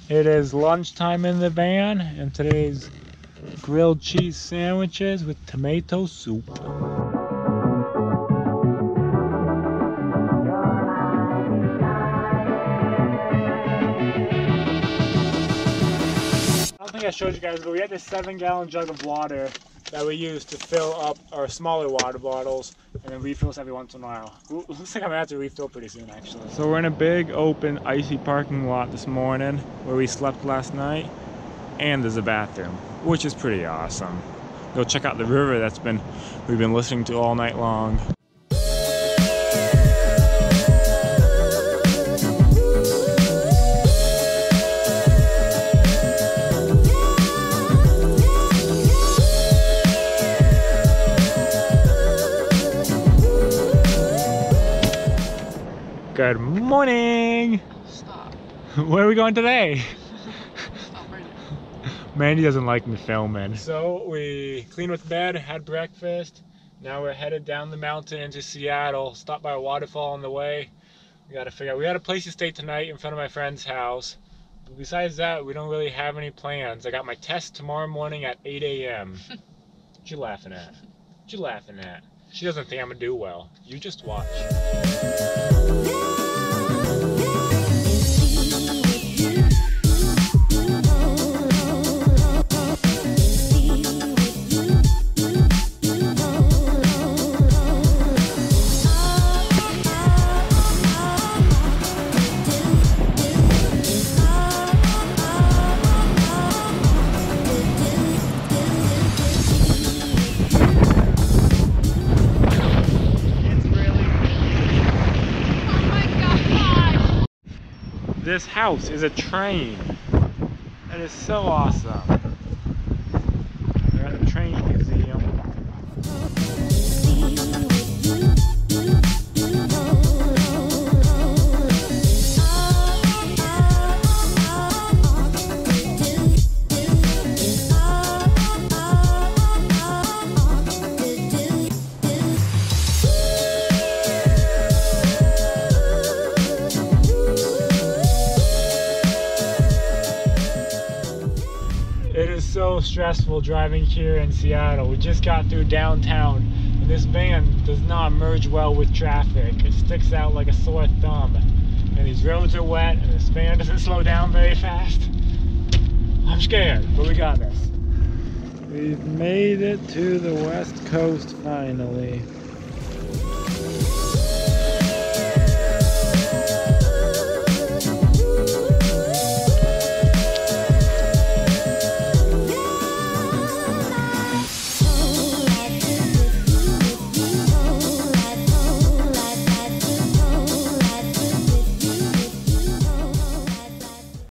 It is lunchtime in the van, and today's grilled cheese sandwiches with tomato soup. I don't think I showed you guys, but we had this 7-gallon jug of water that we use to fill up our smaller water bottles and then refills every once in a while. Looks like I'm gonna have to refill pretty soon, actually. So we're in a big, open, icy parking lot this morning where we slept last night, and there's a bathroom, which is pretty awesome. Go check out the river we've been listening to all night long. Good morning! Stop. Where are we going today? Stop right now. Mandy doesn't like me filming. So we cleaned with bed, had breakfast. Now we're headed down the mountain into Seattle. Stopped by a waterfall on the way. We gotta figure out, we got a place to stay tonight in front of my friend's house. But besides that, we don't really have any plans. I got my test tomorrow morning at 8 a.m. What you laughing at? What you laughing at? She doesn't think I'm gonna do well. You just watch. This house is a train. That is so awesome. We're at the train museum. It is so stressful driving here in Seattle. We just got through downtown, and this van does not merge well with traffic. It sticks out like a sore thumb. And these roads are wet, and this van doesn't slow down very fast. I'm scared, but we got this. We've made it to the West Coast finally.